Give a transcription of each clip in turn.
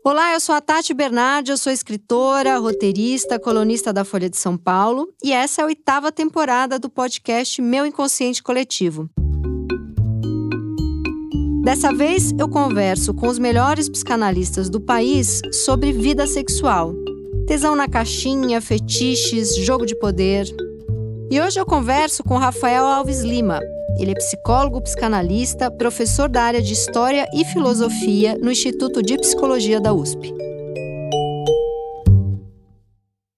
Olá, eu sou a Tati Bernardi, eu sou escritora, roteirista, colunista da Folha de São Paulo e essa é a 8ª temporada do podcast Meu Inconsciente Coletivo. Dessa vez eu converso com os melhores psicanalistas do país sobre vida sexual. Tesão na caixinha, fetiches, jogo de poder. E hoje eu converso com Rafael Alves Lima. Ele é psicólogo, psicanalista, professor da área de História e Filosofia no Instituto de Psicologia da USP.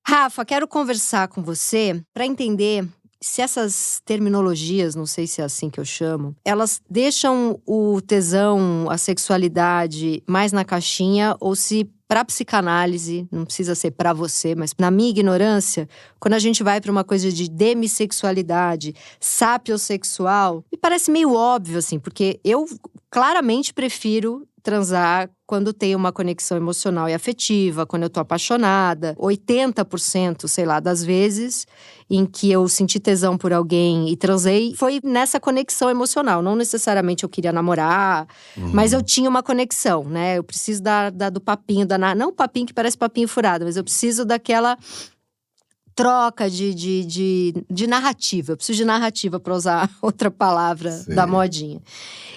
Rafa, quero conversar com você para entender se essas terminologias, não sei se é assim que eu chamo, elas deixam o tesão, a sexualidade mais na caixinha ou se para psicanálise, não precisa ser para você, mas na minha ignorância, quando a gente vai para uma coisa de demissexualidade, sapiosexual, me parece meio óbvio, assim, porque eu claramente prefiro transar quando tem uma conexão emocional e afetiva, quando eu tô apaixonada. 80%, sei lá, das vezes em que eu senti tesão por alguém e transei, foi nessa conexão emocional. Não necessariamente eu queria namorar, mas eu tinha uma conexão, né? Eu preciso do papinho, não o papinho que parece papinho furado, mas eu preciso daquela troca de narrativa. Eu preciso de narrativa para usar outra palavra da modinha.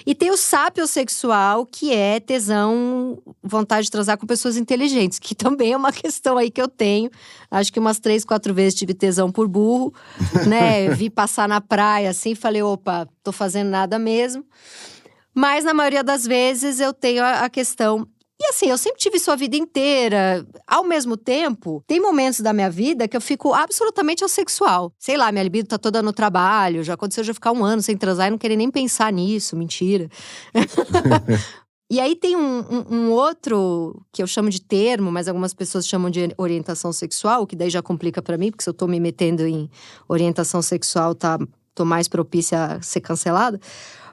E tem o sapiosexual, que é tesão, vontade de transar com pessoas inteligentes, que também é uma questão aí que eu tenho. Acho que umas 3, 4 vezes tive tesão por burro, né? Vi passar na praia assim e falei, opa, tô fazendo nada mesmo. Mas na maioria das vezes eu tenho a questão. E assim, eu sempre tive isso a vida inteira. Ao mesmo tempo, tem momentos da minha vida que eu fico absolutamente assexual. Sei lá, minha libido tá toda no trabalho. Já aconteceu de eu ficar 1 ano sem transar e não querer nem pensar nisso. Mentira. E aí tem um outro, que eu chamo de termo, mas algumas pessoas chamam de orientação sexual, que daí já complica pra mim, porque se eu tô me metendo em orientação sexual, tô mais propícia a ser cancelada.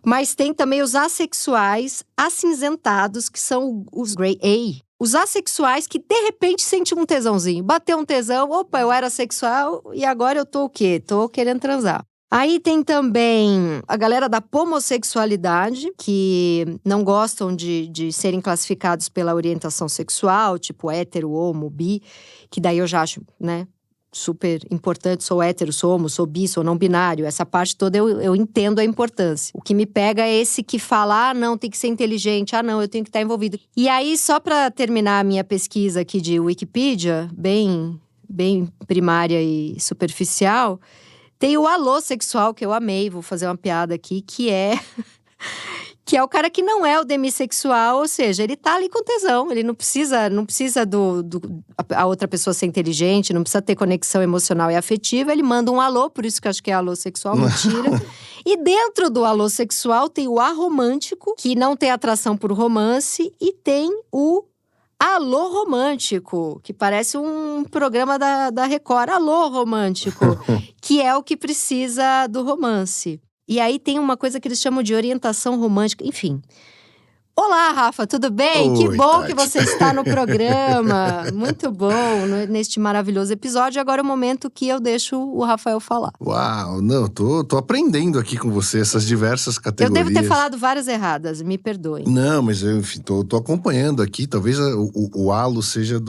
Mas tem também os assexuais acinzentados, que são os grey A. Os assexuais que, de repente, sentem um tesãozinho. Bateu um tesão, opa, eu era sexual e agora eu tô o quê? Tô querendo transar. Aí tem também a galera da pomossexualidade, que não gostam de serem classificados pela orientação sexual, tipo hétero, homo, bi, que daí eu já acho, né? Super importante, sou hétero, sou homo, sou bi, sou não binário. Essa parte toda eu entendo a importância. O que me pega é esse que fala, não, tem que ser inteligente, não, eu tenho que estar envolvido. E aí, só para terminar a minha pesquisa aqui de Wikipedia, bem primária e superficial, tem o alô sexual, que eu amei, vou fazer uma piada aqui, que é o cara que não é o demissexual, ou seja, ele tá ali com tesão, ele não precisa a outra pessoa ser inteligente, não precisa ter conexão emocional e afetiva, ele manda um alô, por isso que eu acho que é alô sexual, mentira. E dentro do alô sexual tem o aromântico, que não tem atração por romance, e tem o alô romântico, que parece um programa da Record, alô romântico, que é o que precisa do romance. E aí tem uma coisa que eles chamam de orientação romântica, enfim. Olá, Rafa, tudo bem? Oi, que bom Tati. que você está no programa. Muito bom, neste maravilhoso episódio. Agora é o momento que eu deixo o Rafael falar. Uau, não, tô aprendendo aqui com você essas diversas categorias. Eu devo ter falado várias erradas, me perdoem. Não, mas eu, enfim, tô acompanhando aqui. Talvez o halo seja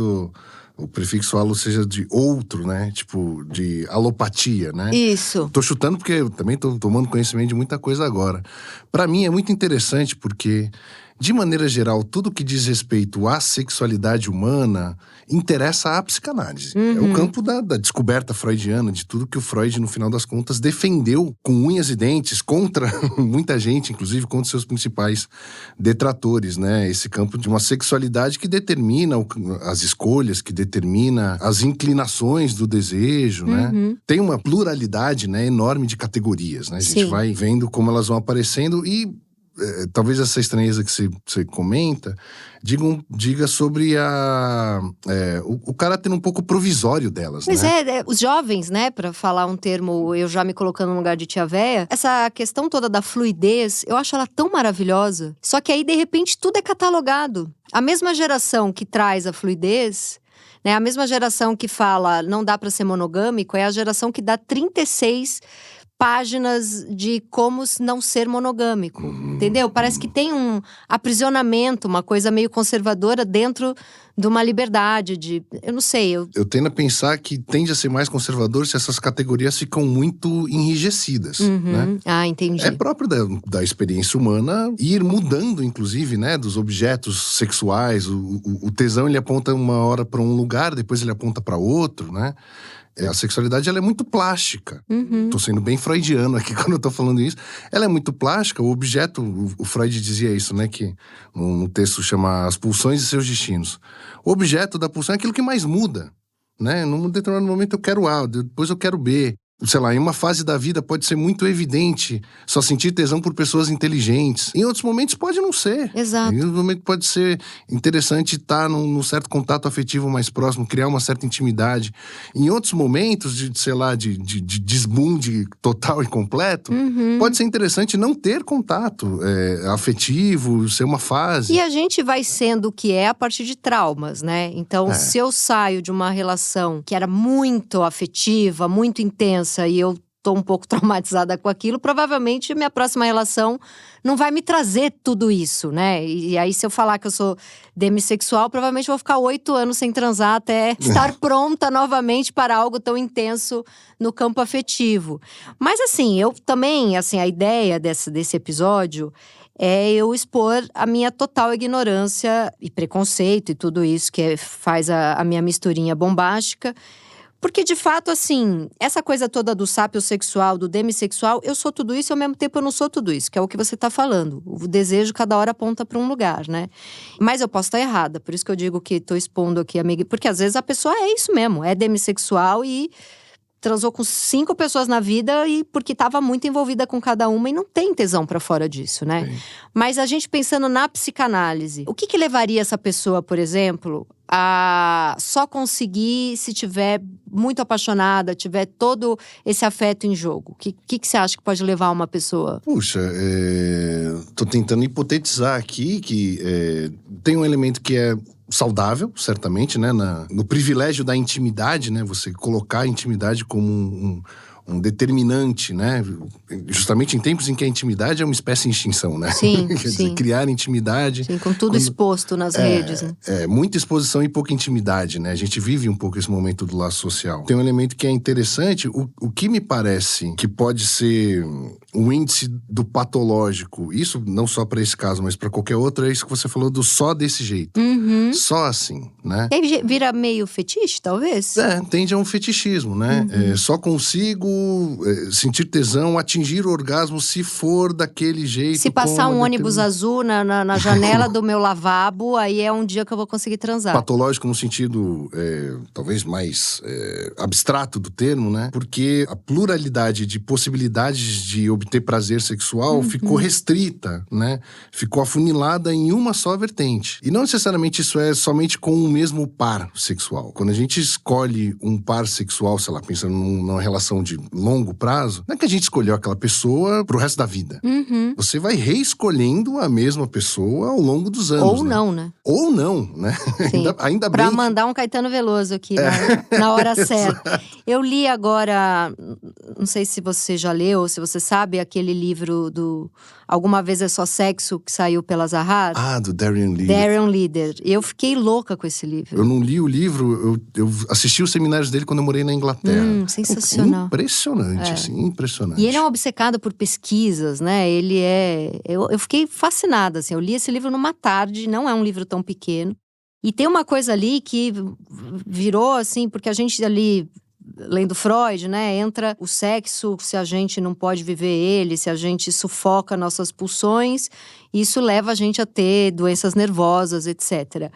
o prefixo halo seja de outro, né? Tipo, de alopatia, né? Isso. Tô chutando porque eu também tô tomando conhecimento de muita coisa agora. Pra mim é muito interessante porque, de maneira geral, tudo que diz respeito à sexualidade humana interessa à psicanálise. É o campo da descoberta freudiana, de tudo que o Freud, no final das contas, defendeu com unhas e dentes contra muita gente, inclusive contra seus principais detratores, né? Esse campo de uma sexualidade que determina as escolhas, que determina as inclinações do desejo, né? Tem uma pluralidade, né, enorme de categorias, né? A gente vai vendo como elas vão aparecendo e talvez essa estranheza que você comenta diga sobre o caráter um pouco provisório delas, Pois né? os jovens, né, pra falar um termo, eu já me colocando no lugar de tia véia, essa questão toda da fluidez, eu acho ela tão maravilhosa, só que aí de repente tudo é catalogado. A mesma geração que traz a fluidez, né, a mesma geração que fala não dá pra ser monogâmico, é a geração que dá 36 páginas de como não ser monogâmico, entendeu? Parece que tem um aprisionamento, uma coisa meio conservadora dentro de uma liberdade eu não sei. Eu tendo a pensar que tende a ser mais conservador se essas categorias ficam muito enrijecidas, né? Ah, entendi. É próprio da experiência humana ir mudando, inclusive, né? Dos objetos sexuais. O tesão, ele aponta uma hora para um lugar, depois ele aponta para outro, né? A sexualidade, ela é muito plástica. Tô sendo bem freudiano aqui quando eu tô falando isso. Ela é muito plástica. O objeto, o Freud dizia isso, né? Que um texto chama As Pulsões e Seus Destinos. O objeto da pulsão é aquilo que mais muda, né? Num determinado momento eu quero A, depois eu quero B. Sei lá, em uma fase da vida pode ser muito evidente só sentir tesão por pessoas inteligentes. Em outros momentos pode não ser. Exato. Em outros momentos pode ser interessante estar num certo contato afetivo mais próximo, criar uma certa intimidade. Em outros momentos de desbunde total e completo, pode ser interessante não ter contato afetivo, ser uma fase. E a gente vai sendo o que é a partir de traumas, né? Então, se eu saio de uma relação que era muito afetiva, muito intensa, e eu tô um pouco traumatizada com aquilo, provavelmente minha próxima relação não vai me trazer tudo isso, né? E aí, se eu falar que eu sou demissexual, provavelmente eu vou ficar 8 anos sem transar até estar pronta novamente para algo tão intenso no campo afetivo. Mas assim, eu também, assim, a ideia desse episódio é eu expor a minha total ignorância e preconceito e tudo isso que faz a minha misturinha bombástica. Porque, de fato, assim, essa coisa toda do sapiosexual, do demissexual, eu sou tudo isso e ao mesmo tempo eu não sou tudo isso, que é o que você tá falando. O desejo cada hora aponta para um lugar, né? Mas eu posso estar errada, por isso que eu digo que tô expondo aqui, amiga. Porque às vezes a pessoa é isso mesmo, é demissexual e transou com 5 pessoas na vida e porque estava muito envolvida com cada uma e não tem tesão para fora disso, né? Sim. Mas a gente pensando na psicanálise, o que levaria essa pessoa, por exemplo, a só conseguir se tiver muito apaixonada, tiver todo esse afeto em jogo? O que você acha que pode levar uma pessoa? Puxa, tô tentando hipotetizar aqui que tem um elemento que é saudável, certamente, né? No privilégio da intimidade, né? Você colocar a intimidade como um determinante, né? Justamente em tempos em que a intimidade é uma espécie de extinção, né? Sim, Quer dizer, criar intimidade. Sim, com tudo exposto nas redes, né? Muita exposição e pouca intimidade, né? A gente vive um pouco esse momento do laço social. Tem um elemento que é interessante, o que me parece que pode ser o índice do patológico, isso não só para esse caso, mas para qualquer outro, é isso que você falou do só desse jeito. Só assim, né? E aí vira meio fetiche, talvez? Tende a um fetichismo, né? Só consigo sentir tesão, atingir o orgasmo se for daquele jeito. Se passar um ônibus azul na janela do meu lavabo, aí é um dia que eu vou conseguir transar. Patológico no sentido, talvez mais abstrato do termo, né? Porque a pluralidade de possibilidades de obter prazer sexual ficou restrita, né? Ficou afunilada em uma só vertente. E não necessariamente isso é somente com o mesmo par sexual. Quando a gente escolhe um par sexual, sei lá, pensando numa relação de longo prazo, não é que a gente escolheu aquela pessoa pro resto da vida. Você vai reescolhendo a mesma pessoa ao longo dos anos. Ou não, né? Ou não, né? Sim. ainda pra bem mandar um Caetano Veloso aqui na hora certa. Eu li agora, não sei se você já leu, ou se você sabe, aquele livro do Alguma Vez é Só Sexo, que saiu pela Zahar. Do Darian Leader. Darian Leader. Eu fiquei louca com esse livro. Eu não li o livro, eu assisti os seminários dele quando eu morei na Inglaterra. Sensacional. Impressionante, assim, impressionante. E ele é um obcecado por pesquisas, né? Ele eu fiquei fascinada, assim. Eu li esse livro numa tarde, não é um livro tão pequeno. E tem uma coisa ali que virou, assim, porque a gente ali, lendo Freud, né? Entra o sexo, se a gente não pode viver ele, se a gente sufoca nossas pulsões, isso leva a gente a ter doenças nervosas, etc.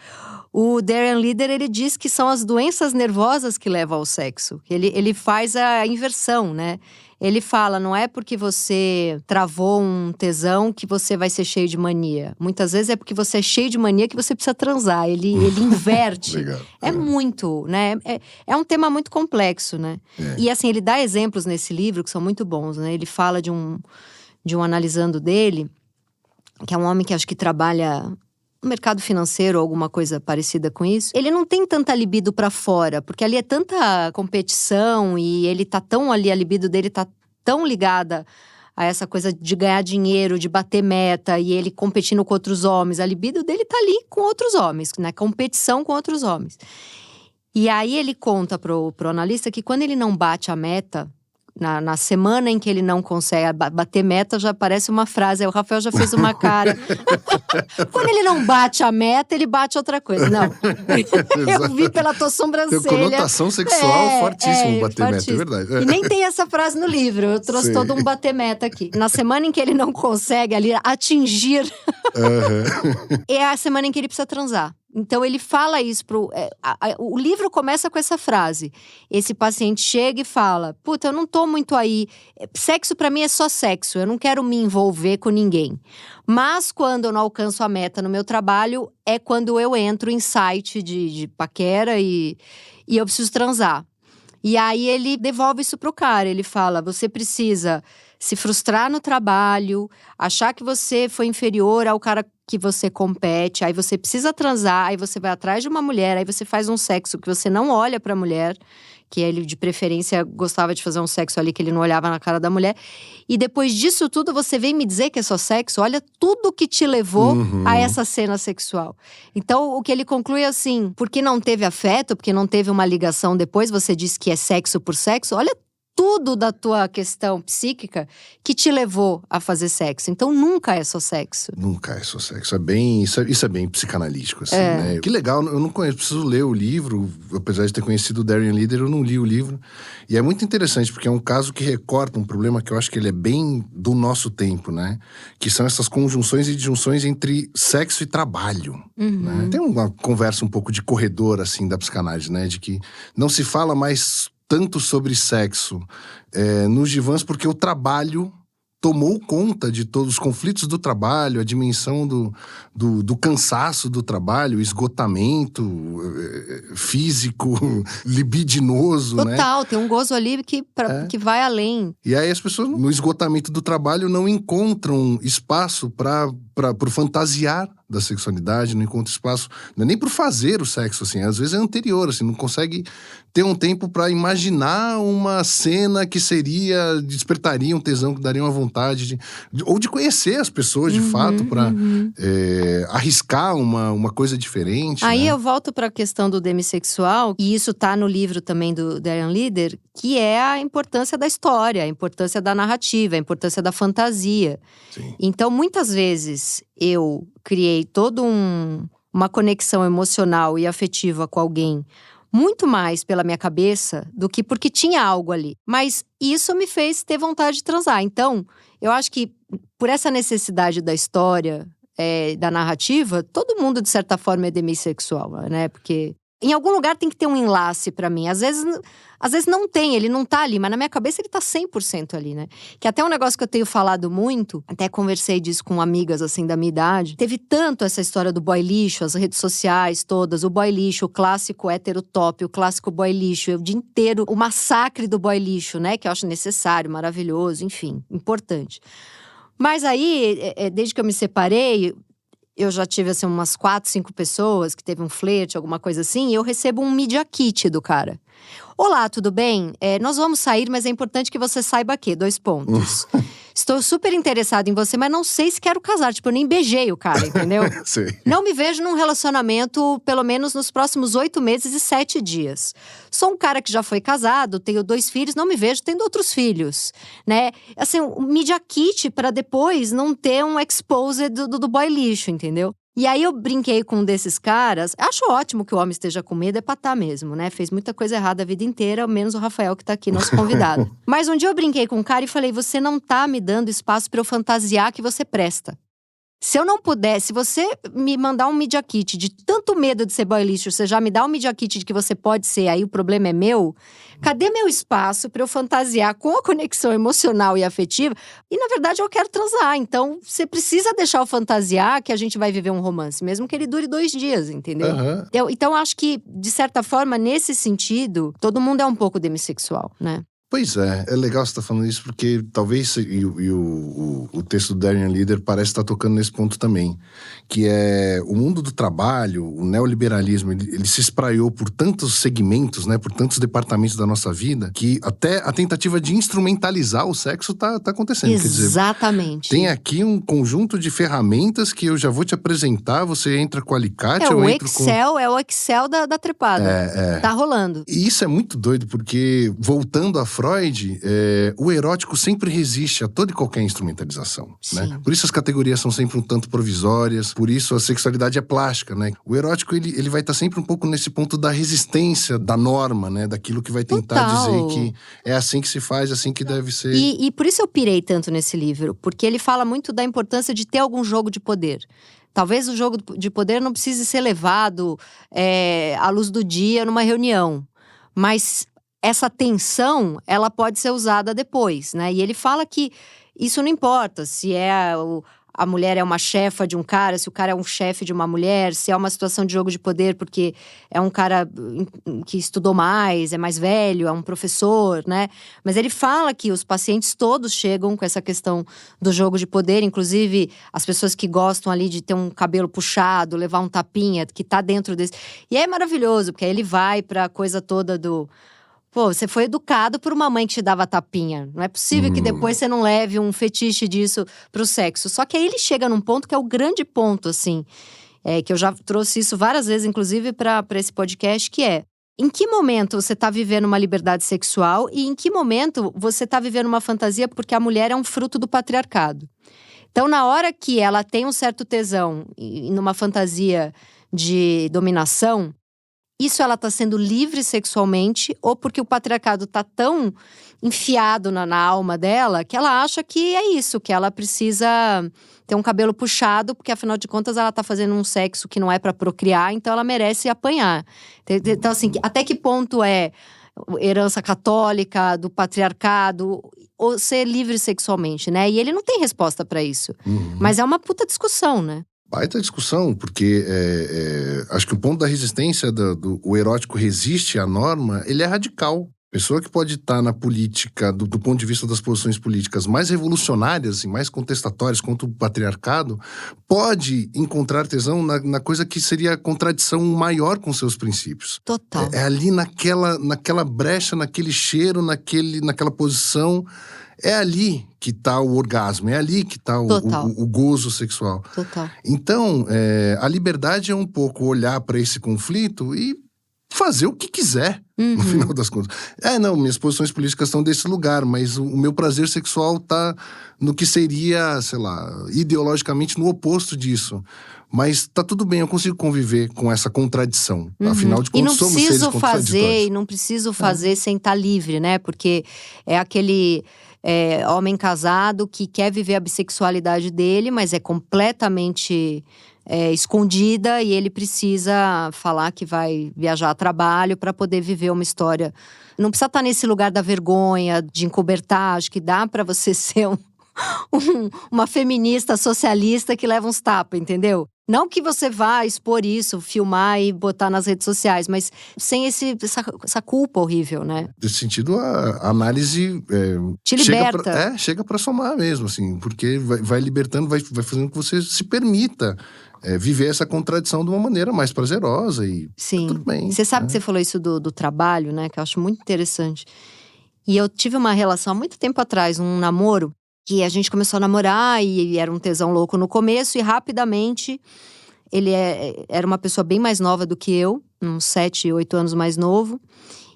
O Darian Leader, ele diz que são as doenças nervosas que levam ao sexo. Ele faz a inversão, né? Ele fala, não é porque você travou um tesão que você vai ser cheio de mania. Muitas vezes é porque você é cheio de mania que você precisa transar. Ele inverte. Legal. Muito, né? É um tema muito complexo, né? E assim, ele dá exemplos nesse livro que são muito bons, né? Ele fala de um analisando dele, que é um homem que acho que trabalha no mercado financeiro ou alguma coisa parecida com isso. Ele não tem tanta libido pra fora, porque ali é tanta competição e ele tá tão ali, a libido dele tá tão ligada a essa coisa de ganhar dinheiro, de bater meta, e ele competindo com outros homens. A libido dele tá ali com outros homens, na competição com outros homens. E aí ele conta pro analista que quando ele não bate a meta, na semana em que ele não consegue bater meta, já parece uma frase. Aí o Rafael já fez uma cara. Quando ele não bate a meta, ele bate outra coisa. Não. Eu vi pela tua sobrancelha. Tem conotação sexual fortíssimo bater meta, é verdade. E nem tem essa frase no livro. Eu trouxe todo um bater meta aqui. Na semana em que ele não consegue ali atingir, é a semana em que ele precisa transar. Então ele fala isso o livro começa com essa frase. Esse paciente chega e fala: puta, eu não tô muito aí. Sexo pra mim é só sexo, eu não quero me envolver com ninguém. Mas quando eu não alcanço a meta no meu trabalho, é quando eu entro em site de paquera e eu preciso transar. E aí ele devolve isso pro cara. Ele fala: você precisa se frustrar no trabalho, achar que você foi inferior ao cara que você compete, aí você precisa transar, aí você vai atrás de uma mulher, aí você faz um sexo que você não olha pra mulher, que ele de preferência gostava de fazer um sexo ali que ele não olhava na cara da mulher, e depois disso tudo você vem me dizer que é só sexo? Olha tudo que te levou a essa cena sexual. Então o que ele conclui é assim: porque não teve afeto, porque não teve uma ligação depois, você diz que é sexo por sexo, olha tudo da tua questão psíquica que te levou a fazer sexo. Então nunca é só sexo. Nunca é só sexo. Isso é bem psicanalítico, assim, né? Que legal, eu não conheço, preciso ler o livro. Apesar de ter conhecido o Darian Leader, eu não li o livro. E é muito interessante, porque é um caso que recorta um problema que eu acho que ele é bem do nosso tempo, né? Que são essas conjunções e disjunções entre sexo e trabalho. Né? Tem uma conversa um pouco de corredor, assim, da psicanálise, né? De que não se fala mais tanto sobre sexo nos divãs, porque o trabalho tomou conta de todos os conflitos do trabalho, a dimensão do cansaço do trabalho, esgotamento físico, libidinoso, Total, né? tem um gozo ali que vai além. E aí as pessoas, no esgotamento do trabalho, não encontram espaço para fantasiar da sexualidade, não encontra espaço, não é nem por fazer o sexo, assim, às vezes é anterior, assim, não consegue ter um tempo para imaginar uma cena que despertaria um tesão, que daria uma vontade ou de conhecer as pessoas de fato, para arriscar uma coisa diferente. Aí né? eu volto para a questão do demissexual, e isso tá no livro também do Darian Leader, que é a importância da história, a importância da narrativa, a importância da fantasia. Sim. Então, muitas vezes, eu criei toda uma conexão emocional e afetiva com alguém muito mais pela minha cabeça do que porque tinha algo ali. Mas isso me fez ter vontade de transar. Então, eu acho que por essa necessidade da história, da narrativa, todo mundo, de certa forma, é demissexual, né? Porque em algum lugar tem que ter um enlace pra mim. Às vezes não tem, ele não tá ali, mas na minha cabeça ele tá 100% ali, né? Que até um negócio que eu tenho falado muito, até conversei disso com amigas, assim, da minha idade. Teve tanto essa história do boy lixo, as redes sociais todas, o boy lixo, o clássico hétero top, o clássico boy lixo, o dia inteiro, o massacre do boy lixo, né? Que eu acho necessário, maravilhoso, enfim, importante. Mas aí, desde que eu me separei, eu já tive, assim, umas 4, 5 pessoas que teve um flerte, alguma coisa assim, e eu recebo um media kit do cara. Olá, tudo bem? Nós vamos sair, mas é importante que você saiba que, 2 pontos. Estou super interessado em você, mas não sei se quero casar. Tipo, eu nem beijei o cara, entendeu? Sim. Não me vejo num relacionamento, pelo menos nos próximos 8 meses e 7 dias. Sou um cara que já foi casado, tenho 2 filhos, não me vejo tendo outros filhos, né? Assim, um media kit pra depois não ter um expose do boy lixo, entendeu? E aí eu brinquei com um desses caras. Acho ótimo que o homem esteja com medo, é pra tá mesmo, né? Fez muita coisa errada a vida inteira, menos o Rafael que tá aqui, nosso convidado. Mas um dia eu brinquei com um cara e falei: você não tá me dando espaço pra eu fantasiar que você presta. Se eu não puder, se você me mandar um media kit de tanto medo de ser boy lixo, você já me dá um media kit de que você pode ser, aí o problema é meu, cadê meu espaço pra eu fantasiar com a conexão emocional e afetiva? E na verdade eu quero transar, então você precisa deixar eu fantasiar que a gente vai viver um romance, mesmo que ele dure 2 dias, entendeu? Então acho que, de certa forma, nesse sentido, todo mundo é um pouco demissexual, né? Pois é legal você estar falando isso, porque talvez, o texto do Darian Leader parece estar tocando nesse ponto também, que é o mundo do trabalho, o neoliberalismo, ele se espraiou por tantos segmentos, né, por tantos departamentos da nossa vida, que até a tentativa de instrumentalizar o sexo tá acontecendo. Exatamente. Quer dizer, tem aqui um conjunto de ferramentas que eu já vou te apresentar, você entra com o alicate, É eu o entro Excel, é o Excel da trepada. Tá rolando. E isso é muito doido, porque, voltando a Freud, o erótico sempre resiste a toda e qualquer instrumentalização, né? Por isso as categorias são sempre um tanto provisórias, por isso a sexualidade é plástica, né? O erótico, ele vai estar sempre um pouco nesse ponto da resistência da norma, né? Daquilo que vai tentar dizer que é assim que se faz, assim que deve ser. E por isso eu pirei tanto nesse livro, porque ele fala muito da importância de ter algum jogo de poder. Talvez o jogo de poder não precise ser levado à luz do dia numa reunião, mas essa tensão, ela pode ser usada depois, né? E ele fala que isso não importa se a mulher é uma chefa de um cara, se o cara é um chefe de uma mulher, se é uma situação de jogo de poder porque é um cara que estudou mais, é mais velho, é um professor, né? Mas ele fala que os pacientes todos chegam com essa questão do jogo de poder, inclusive as pessoas que gostam ali de ter um cabelo puxado, levar um tapinha, que tá dentro desse. E é maravilhoso, porque aí ele vai pra coisa toda do… Pô, você foi educado por uma mãe que te dava tapinha. Não é possível que depois você não leve um fetiche disso pro sexo. Só que aí ele chega num ponto que é o grande ponto, assim. Que eu já trouxe isso várias vezes, inclusive, pra esse podcast, que é… Em que momento você tá vivendo uma liberdade sexual e em que momento você tá vivendo uma fantasia porque a mulher é um fruto do patriarcado? Então, na hora que ela tem um certo tesão numa fantasia de dominação… Isso ela tá sendo livre sexualmente ou porque o patriarcado tá tão enfiado na alma dela que ela acha que é isso, que ela precisa ter um cabelo puxado porque afinal de contas ela tá fazendo um sexo que não é pra procriar, então ela merece apanhar. Então assim, até que ponto é herança católica, do patriarcado, ou ser livre sexualmente, né? E ele não tem resposta pra isso. Mas é uma puta discussão, né? Baita discussão, porque acho que o ponto da resistência o erótico resiste à norma, ele é radical. Pessoa que pode estar na política, do ponto de vista das posições políticas mais revolucionárias e mais contestatórias contra o patriarcado, pode encontrar tesão na coisa que seria a contradição maior com seus princípios. Total. É ali naquela brecha, naquele cheiro, naquela posição… É ali que tá o orgasmo, é ali que tá o gozo sexual. Total. Então, a liberdade é um pouco olhar para esse conflito e fazer o que quiser, no final das contas. Minhas posições políticas estão desse lugar, mas o meu prazer sexual tá no que seria, sei lá, ideologicamente no oposto disso. Mas tá tudo bem, eu consigo conviver com essa contradição. Afinal de contas, somos seres contraditórios. E não preciso fazer sem estar livre, né? Porque é aquele… homem casado que quer viver a bissexualidade dele, mas é completamente escondida e ele precisa falar que vai viajar a trabalho para poder viver uma história. Não precisa estar nesse lugar da vergonha, de encobertar. Acho que dá para você ser uma feminista socialista que leva uns tapas, entendeu? Não que você vá expor isso, filmar e botar nas redes sociais, mas sem essa culpa horrível, né? Nesse sentido, a análise… te liberta. Chega pra somar mesmo, assim. Porque vai libertando, vai fazendo com que você se permita viver essa contradição de uma maneira mais prazerosa e… Sim. Tudo bem. Você sabe que você falou isso do trabalho, né? Que eu acho muito interessante. E eu tive uma relação há muito tempo atrás, um namoro, que a gente começou a namorar e era um tesão louco no começo. E rapidamente, ele era uma pessoa bem mais nova do que eu. Uns 7, 8 anos mais novo.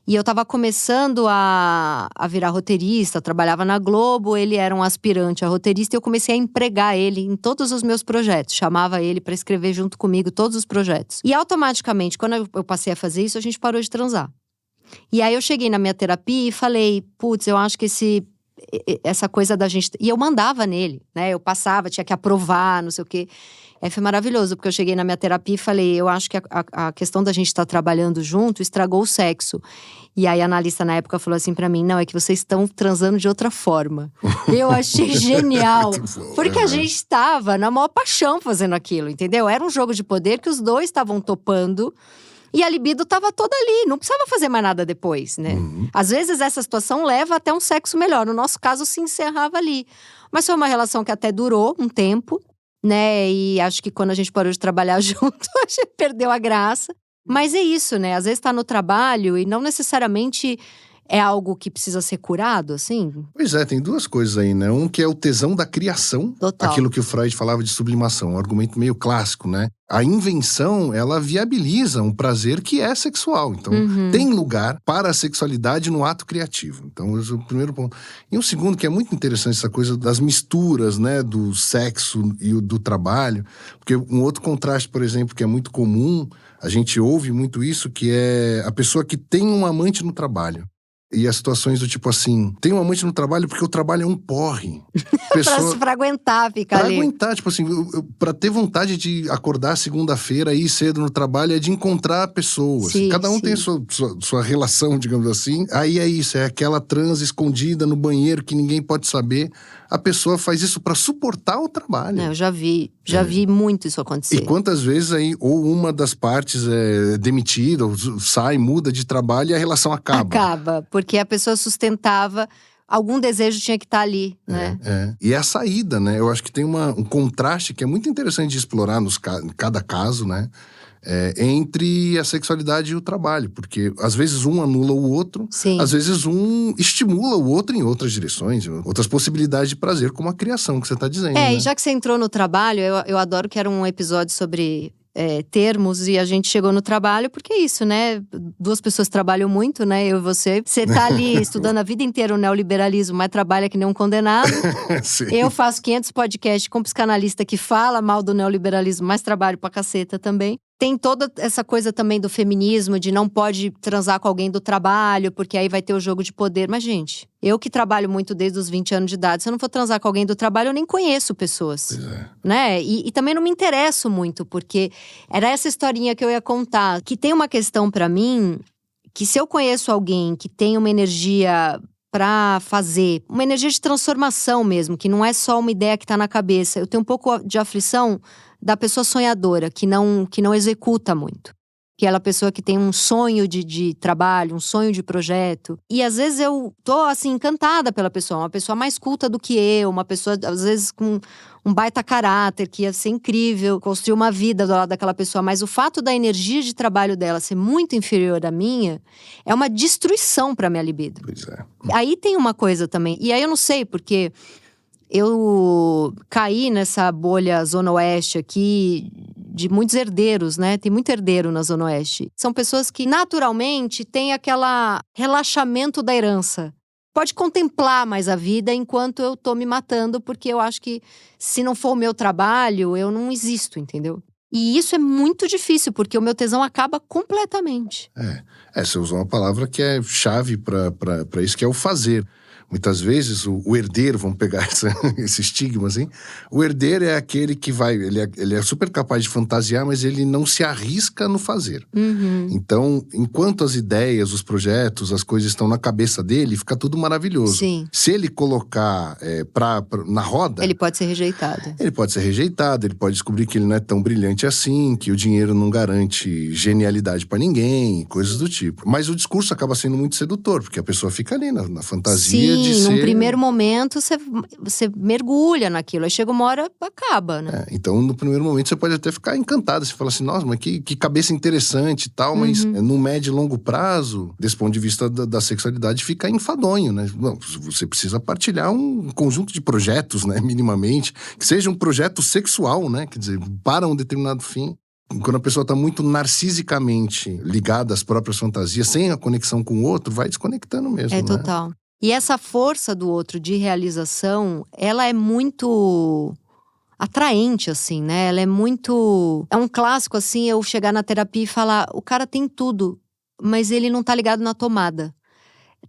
E eu tava começando a virar roteirista, trabalhava na Globo. Ele era um aspirante a roteirista e eu comecei a empregar ele em todos os meus projetos. Chamava ele pra escrever junto comigo todos os projetos. E automaticamente, quando eu passei a fazer isso, a gente parou de transar. E aí eu cheguei na minha terapia e falei, putz, eu acho que essa coisa da gente… E eu mandava nele, né? Eu passava, tinha que aprovar, não sei o quê. Aí foi maravilhoso, porque eu cheguei na minha terapia e falei, eu acho que a questão da gente estar trabalhando junto estragou o sexo. E aí a analista na época falou assim pra mim, não, é que vocês estão transando de outra forma. Eu achei genial, porque a gente estava na maior paixão fazendo aquilo, entendeu? Era um jogo de poder que os dois estavam topando. E a libido tava toda ali, não precisava fazer mais nada depois, né? Às vezes essa situação leva até um sexo melhor. No nosso caso, se encerrava ali. Mas foi uma relação que até durou um tempo, né? E acho que quando a gente parou de trabalhar junto, a gente perdeu a graça. Mas é isso, né? Às vezes tá no trabalho e não necessariamente é algo que precisa ser curado, assim? Pois é, tem duas coisas aí, né? Um que é o tesão da criação. Total. Aquilo que o Freud falava de sublimação, um argumento meio clássico, né? A invenção, ela viabiliza um prazer que é sexual. Então, tem lugar para a sexualidade no ato criativo. Então, esse é o primeiro ponto. E o segundo, que é muito interessante, essa coisa das misturas, né? Do sexo e do trabalho. Porque um outro contraste, por exemplo, que é muito comum, a gente ouve muito isso, que é a pessoa que tem um amante no trabalho. E as situações do tipo assim, tem um amante no trabalho porque o trabalho é um porre. Pra aguentar ficar pra ali. aguentar, tipo assim, pra ter vontade de acordar segunda-feira, ir cedo no trabalho, é de encontrar pessoas. Sim, Cada um sim. tem sua relação, digamos assim. Aí é isso, é aquela transa escondida no banheiro que ninguém pode saber. A pessoa faz isso pra suportar o trabalho. Eu já vi muito isso acontecer. E quantas vezes aí, ou uma das partes é demitida, ou sai, muda de trabalho e a relação acaba. Acaba, porque a pessoa sustentava, algum desejo tinha que estar ali, né? E é a saída, né? Eu acho que tem um contraste que é muito interessante de explorar em cada caso, né? Entre a sexualidade e o trabalho. Porque às vezes um anula o outro, Sim. às vezes um estimula o outro em outras direções, outras possibilidades de prazer, como a criação que você está dizendo. E já que você entrou no trabalho, eu adoro que era um episódio sobre termos, e a gente chegou no trabalho, porque é isso, né? Duas pessoas trabalham muito, né? Eu e você. Você tá ali estudando a vida inteira o neoliberalismo, mas trabalha que nem um condenado. Sim. Eu faço 500 podcasts com psicanalista que fala mal do neoliberalismo, mas trabalho pra caceta também. Tem toda essa coisa também do feminismo, de não pode transar com alguém do trabalho, porque aí vai ter o jogo de poder. Mas, gente, eu que trabalho muito desde os 20 anos de idade, se eu não for transar com alguém do trabalho, eu nem conheço pessoas. Pois é. Né? E também não me interesso muito, porque era essa historinha que eu ia contar. Que tem uma questão pra mim, que se eu conheço alguém que tem uma energia pra fazer, uma energia de transformação mesmo, que não é só uma ideia que tá na cabeça. Eu tenho um pouco de aflição da pessoa sonhadora, que não executa muito. Que é aquela pessoa que tem um sonho de trabalho, um sonho de projeto. E às vezes eu tô, assim, encantada pela pessoa. Uma pessoa mais culta do que eu, uma pessoa, às vezes, com um baita caráter, que ia ser incrível, construir uma vida do lado daquela pessoa. Mas o fato da energia de trabalho dela ser muito inferior à minha, é uma destruição pra minha libido. Pois é. Aí tem uma coisa também, e aí eu não sei, porque eu caí nessa bolha Zona Oeste aqui de muitos herdeiros, né? Tem muito herdeiro na Zona Oeste. São pessoas que naturalmente têm aquele relaxamento da herança. Pode contemplar mais a vida enquanto eu tô me matando, porque eu acho que se não for o meu trabalho, eu não existo, entendeu? E isso é muito difícil, porque o meu tesão acaba completamente. Você usou uma palavra que é chave para isso, que é o fazer. Muitas vezes o herdeiro, vamos pegar esse estigma assim, o herdeiro é aquele que vai, ele é super capaz de fantasiar, mas ele não se arrisca no fazer. Então, enquanto as ideias, os projetos, as coisas estão na cabeça dele, fica tudo maravilhoso. Sim. Se ele colocar na roda… Ele pode ser rejeitado. Ele pode ser rejeitado, ele pode descobrir que ele não é tão brilhante assim, que o dinheiro não garante genialidade pra ninguém, coisas do tipo. Mas o discurso acaba sendo muito sedutor, porque a pessoa fica ali na fantasia de ser… Sim, num primeiro momento você mergulha naquilo, aí chega uma hora, acaba, né? Então, no primeiro momento, você pode até ficar encantado, você fala assim, nossa, mas que cabeça interessante e tal, mas no médio e longo prazo, desse ponto de vista da sexualidade, fica enfadonho, né? Não, você precisa partilhar um conjunto de projetos, né, minimamente, que seja um projeto sexual, né, quer dizer, para um determinado fim. Quando a pessoa está muito narcisicamente ligada às próprias fantasias, sem a conexão com o outro, vai desconectando mesmo, né? Total. E essa força do outro de realização, ela é muito atraente, assim, né? Ela é muito… É um clássico, assim, eu chegar na terapia e falar, o cara tem tudo, mas ele não tá ligado na tomada.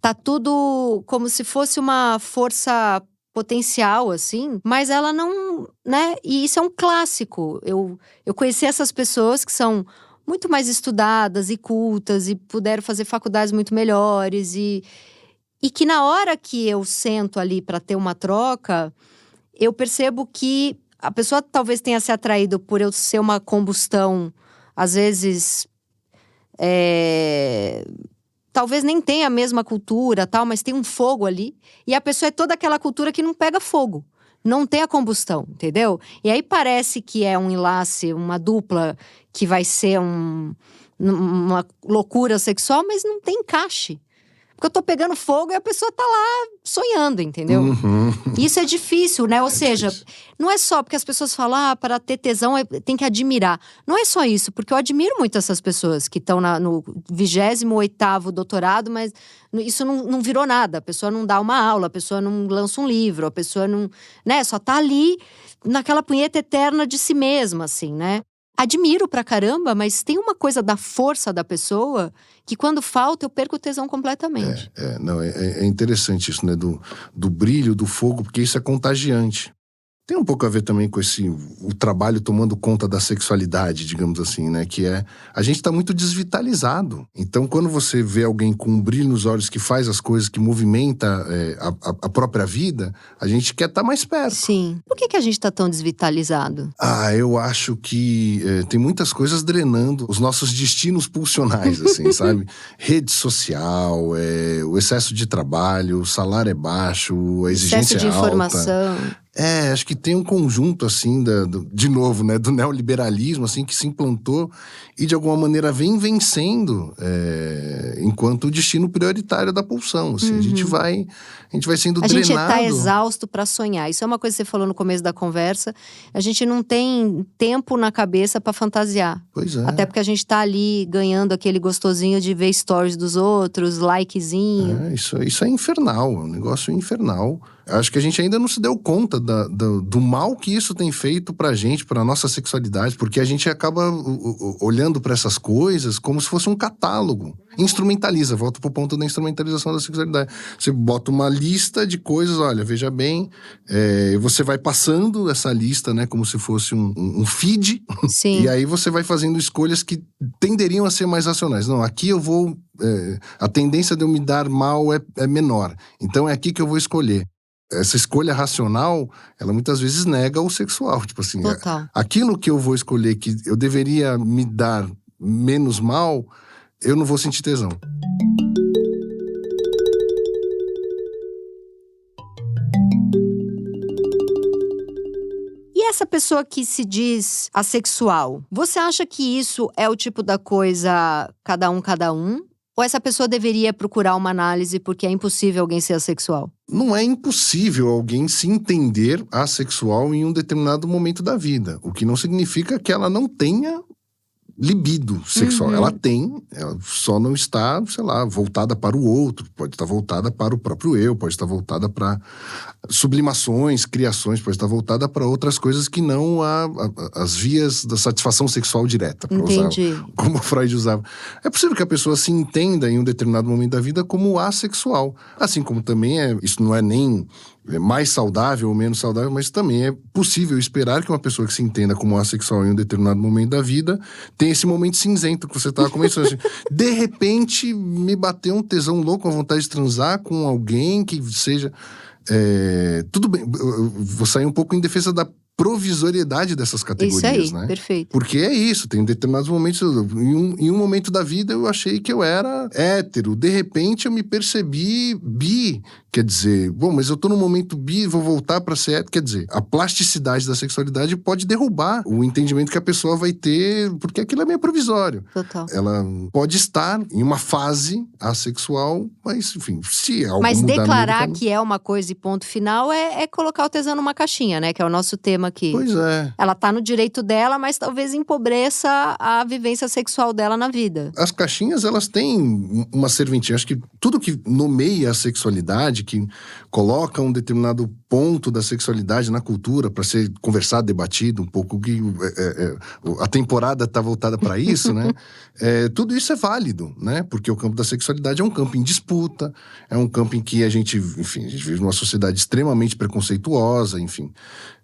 Tá tudo como se fosse uma força potencial, assim, mas ela não, né? E isso é um clássico. Eu conheci essas pessoas que são muito mais estudadas e cultas e puderam fazer faculdades muito melhores e que na hora que eu sento ali para ter uma troca, eu percebo que a pessoa talvez tenha se atraído por eu ser uma combustão, às vezes, talvez nem tenha a mesma cultura, tal, mas tem um fogo ali. E a pessoa é toda aquela cultura que não pega fogo. Não tem a combustão, entendeu? E aí parece que é um enlace, uma dupla que vai ser uma loucura sexual, mas não tem encaixe. Porque eu tô pegando fogo e a pessoa tá lá sonhando, entendeu? Isso é difícil, né? Ou seja, não é só porque as pessoas falam, para ter tesão tem que admirar. Não é só isso, porque eu admiro muito essas pessoas que estão no 28º doutorado, mas isso não virou nada. A pessoa não dá uma aula, a pessoa não lança um livro, a pessoa não… né? Só tá ali naquela punheta eterna de si mesma, assim, né? Admiro pra caramba, mas tem uma coisa da força da pessoa que quando falta eu perco o tesão completamente. É interessante isso, né? Do brilho, do fogo, porque isso é contagiante. Tem um pouco a ver também com o trabalho tomando conta da sexualidade, digamos assim, né? Que a gente tá muito desvitalizado. Então, quando você vê alguém com um brilho nos olhos que faz as coisas, que movimenta a própria vida, a gente quer estar mais perto. Sim. Por que a gente tá tão desvitalizado? Eu acho que tem muitas coisas drenando os nossos destinos pulsionais, assim, sabe? Rede social, o excesso de trabalho, o salário é baixo, a exigência excesso de informação. Acho que tem um conjunto, assim, de novo, né, do neoliberalismo, assim, que se implantou e, de alguma maneira, vem vencendo enquanto o destino prioritário da pulsão, assim. A gente vai sendo drenado. A gente tá exausto pra sonhar. Isso é uma coisa que você falou no começo da conversa. A gente não tem tempo na cabeça pra fantasiar. Pois é. Até porque a gente tá ali ganhando aquele gostosinho de ver stories dos outros, likezinho. Isso é infernal, é um negócio infernal. Acho que a gente ainda não se deu conta do mal que isso tem feito pra gente, pra nossa sexualidade, porque a gente acaba olhando pra essas coisas como se fosse um catálogo. Instrumentaliza, volta pro ponto da instrumentalização da sexualidade. Você bota uma lista de coisas, olha, veja bem, você vai passando essa lista, né, como se fosse um feed. Sim. E aí você vai fazendo escolhas que tenderiam a ser mais racionais. Não, aqui eu vou… a tendência de eu me dar mal é menor. Então é aqui que eu vou escolher. Essa escolha racional, ela muitas vezes nega o sexual. Tipo assim, Total. Aquilo que eu vou escolher que eu deveria me dar menos mal, eu não vou sentir tesão. E essa pessoa que se diz assexual, você acha que isso é o tipo da coisa cada um? Ou essa pessoa deveria procurar uma análise porque é impossível alguém ser assexual? Não é impossível alguém se entender assexual em um determinado momento da vida. O que não significa que ela não tenha libido sexual. Ela tem, ela só não está, sei lá, voltada para o outro. Pode estar voltada para o próprio eu, pode estar voltada para sublimações, criações, pode estar voltada para outras coisas que não as vias da satisfação sexual direta. Entendi. Usar, como Freud usava. É possível que a pessoa se entenda em um determinado momento da vida como assexual. Assim como também isso não é nem mais saudável ou menos saudável, mas também é possível esperar que uma pessoa que se entenda como assexual em um determinado momento da vida tenha esse momento cinzento que você estava começando assim. De repente, me bateu um tesão louco, uma vontade de transar com alguém que seja… tudo bem, eu vou sair um pouco em defesa da provisoriedade dessas categorias, isso aí, né? Perfeito. Porque é isso, tem determinados momentos… Em um momento da vida eu achei que eu era hétero. De repente eu me percebi bi. Quer dizer, bom, mas eu tô num momento bi, vou voltar pra ser hétero. Quer dizer, a plasticidade da sexualidade pode derrubar o entendimento que a pessoa vai ter, porque aquilo é meio provisório. Total. Ela pode estar em uma fase assexual, mas, enfim, se algo Mas mudar declarar no… que é uma coisa e ponto final é colocar o tesão numa caixinha, né? Que é o nosso tema aqui. Pois é. Ela tá no direito dela, mas talvez empobreça a vivência sexual dela na vida. As caixinhas, elas têm uma serventia. Acho que tudo que nomeia a sexualidade, que coloca um determinado ponto da sexualidade na cultura para ser conversado, debatido, um pouco que a temporada tá voltada para isso, né? Tudo isso é válido, né? Porque o campo da sexualidade é um campo em disputa, é um campo em que a gente vive numa sociedade extremamente preconceituosa, enfim.